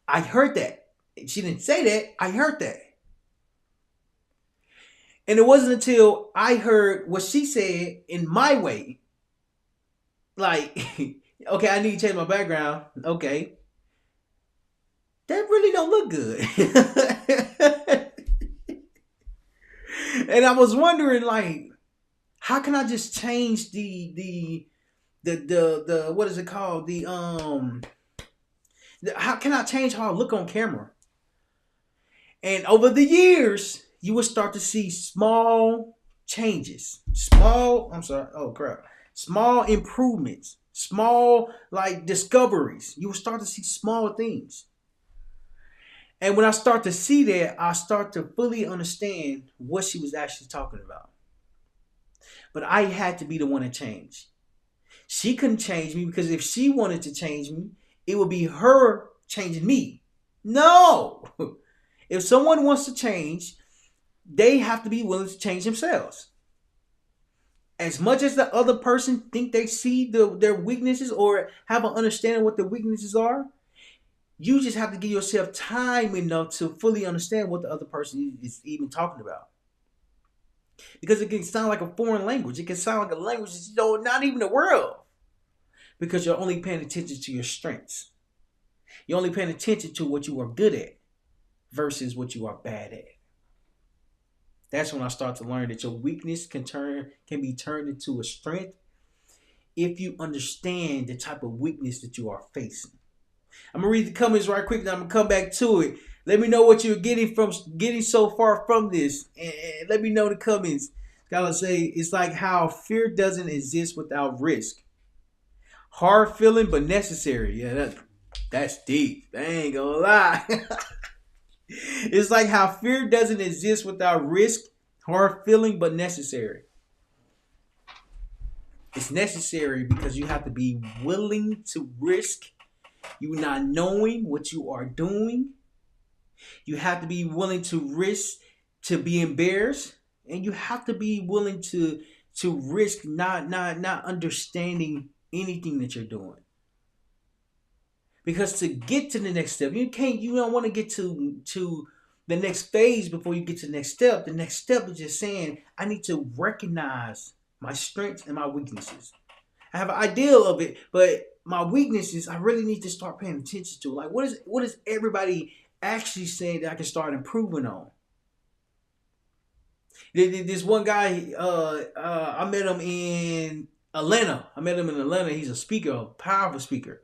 I heard that. She didn't say that. I heard that. And it wasn't until I heard what she said in my way. Like, okay, I need to change my background. Okay. That really don't look good. And I was wondering, like, how can I just change the what is it called? How can I change how I look on camera? And over the years, you will start to see small changes. Small improvements. Small, like, discoveries. You will start to see small things. And when I start to see that, I start to fully understand what she was actually talking about. But I had to be the one to change. She couldn't change me because if she wanted to change me, it would be her changing me. No! If someone wants to change, they have to be willing to change themselves. As much as the other person think they see their weaknesses or have an understanding of what their weaknesses are, you just have to give yourself time enough to fully understand what the other person is even talking about. Because it can sound like a foreign language. It can sound like a language that you know not even aware of. Because you're only paying attention to your strengths. You're only paying attention to what you are good at versus what you are bad at. That's when I start to learn that your weakness can be turned into a strength if you understand the type of weakness that you are facing. I'm gonna read the comments right quick, and I'm gonna come back to it. Let me know what you're getting so far from this, and let me know in the comments. Gotta say, it's like how fear doesn't exist without risk. Hard feeling, but necessary. Yeah, that's deep. I ain't gonna lie. It's like how fear doesn't exist without risk. Hard feeling, but necessary. It's necessary because you have to be willing to risk you not knowing what you are doing. You have to be willing to risk to be embarrassed, and you have to be willing to risk not understanding anything that you're doing. Because to get to the next step, you don't want to get to The next phase before you get to the next step is just saying, I need to recognize my strengths and my weaknesses. I have an idea of it, but my weaknesses, I really need to start paying attention to. Like, what is everybody actually saying that I can start improving on? This one guy, I met him in Atlanta. He's a speaker, a powerful speaker.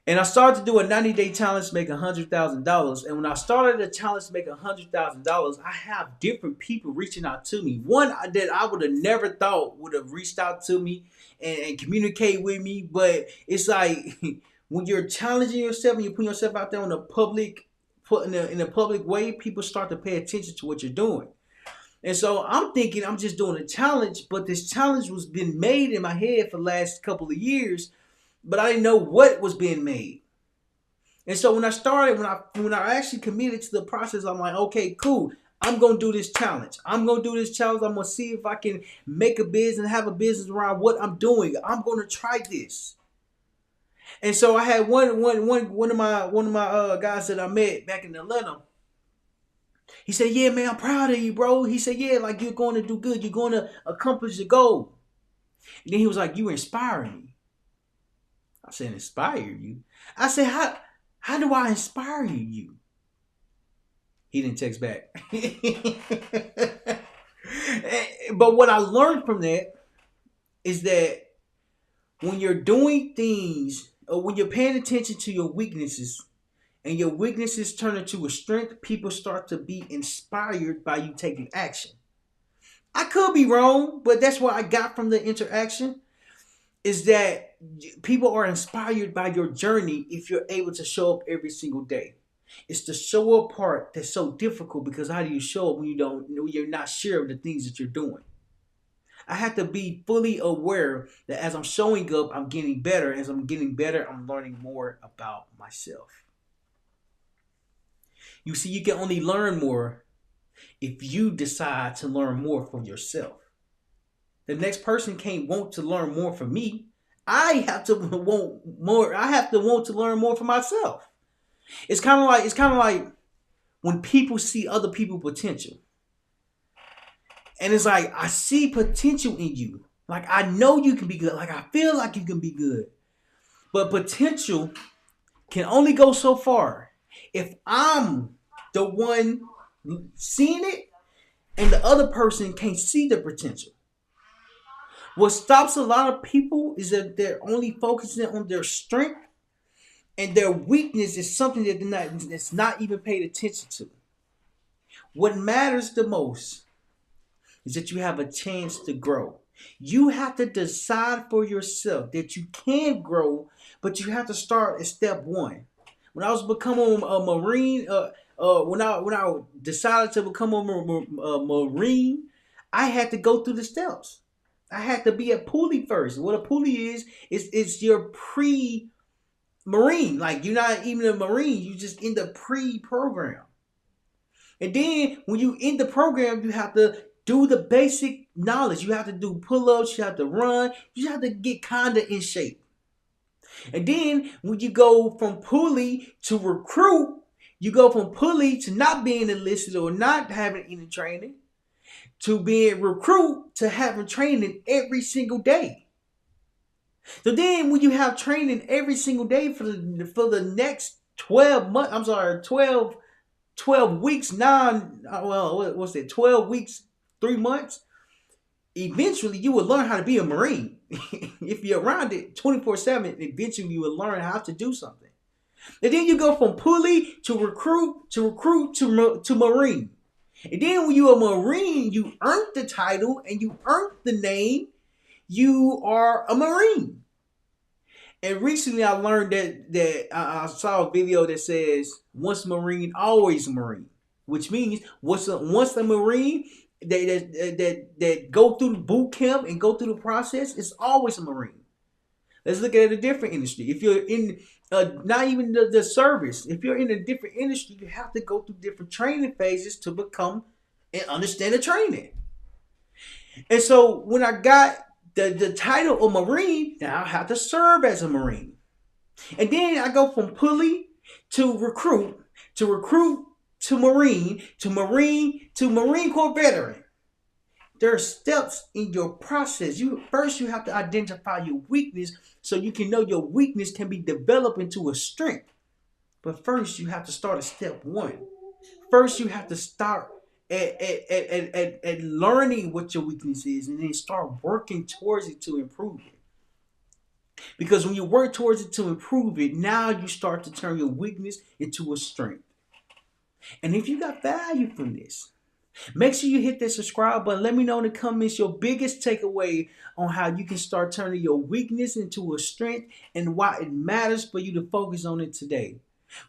And I started to do a 90-day challenge to make $100,000. And when I started the challenge to make $100,000, I have different people reaching out to me. One that I would have never thought would have reached out to me and communicate with me. But it's like when you're challenging yourself and you're putting yourself out there in a public way, people start to pay attention to what you're doing. And so I'm thinking I'm just doing a challenge, but this challenge was being made in my head for the last couple of years, but I didn't know what was being made. And so when I actually committed to the process, I'm like, okay, cool. I'm going to do this challenge. I'm going to see if I can make a business, have a business around what I'm doing. I'm going to try this. And so I had one of my guys that I met back in Atlanta. He said, yeah, man, I'm proud of you, bro. He said, yeah, like you're going to do good. You're going to accomplish the goal. And then he was like, you inspire me. I said, inspire you? I said, how do I inspire you? He didn't text back. But what I learned from that is that when you're doing things, or when you're paying attention to your weaknesses, and your weaknesses turn into a strength, people start to be inspired by you taking action. I could be wrong, but that's what I got from the interaction, is that people are inspired by your journey if you're able to show up every single day. It's the show up part that's so difficult, because how do you show up when you're not sure of the things that you're doing? I have to be fully aware that as I'm showing up, I'm getting better. As I'm getting better, I'm learning more about myself. You see, you can only learn more if you decide to learn more for yourself. The next person can't want to learn more from me. I have to want more. I have to want to learn more for myself. It's kind of like when people see other people's potential. And it's like, I see potential in you. Like, I know you can be good. Like, I feel like you can be good. But potential can only go so far. If I'm the one seeing it and the other person can't see the potential. What stops a lot of people is that they're only focusing on their strength, and their weakness is something that's not even paid attention to. What matters the most is that you have a chance to grow. You have to decide for yourself that you can grow, but you have to start at step one. When I was becoming a Marine, when I decided to become a Marine, I had to go through the steps. I had to be a pulley first. What a pulley is your pre-Marine. Like, you're not even a Marine. You just in the pre-program. And then when you in the program, you have to do the basic knowledge. You have to do pull-ups. You have to run. You have to get kind of in shape. And then when you go from pulley to recruit, you go from pulley to not being enlisted or not having any training, to being recruit to having training every single day. So then when you have training every single day for the next 12 weeks, 12 weeks, 3 months, eventually you will learn how to be a Marine. If you're around it 24/7, eventually you will learn how to do something. And then you go from pulley to recruit to Marine. And then when you're a Marine, you earn the title and you earn the name. You are a Marine. And recently I learned that I saw a video that says, once a Marine, always a Marine. Which means once a Marine that go through the boot camp and go through the process, it's always a Marine. Let's look at a different industry. If you're in not even the service, if you're in a different industry, you have to go through different training phases to become and understand the training. And so when I got the title of Marine, now I have to serve as a Marine. And then I go from pulley to recruit to Marine to Marine to Marine Corps veteran. There are steps in your process. You have to identify your weakness so you can know your weakness can be developed into a strength. But first, you have to start at step one. First, you have to start at learning what your weakness is and then start working towards it to improve it. Because when you work towards it to improve it, now you start to turn your weakness into a strength. And if you got value from this, make sure you hit that subscribe button. Let me know in the comments your biggest takeaway on how you can start turning your weakness into a strength and why it matters for you to focus on it today.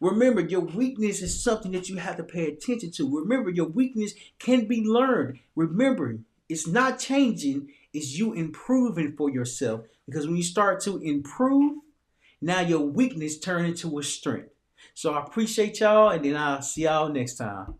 Remember, your weakness is something that you have to pay attention to. Remember, your weakness can be learned. Remember, it's not changing, it's you improving for yourself. Because when you start to improve, now your weakness turns into a strength. So I appreciate y'all, and then I'll see y'all next time.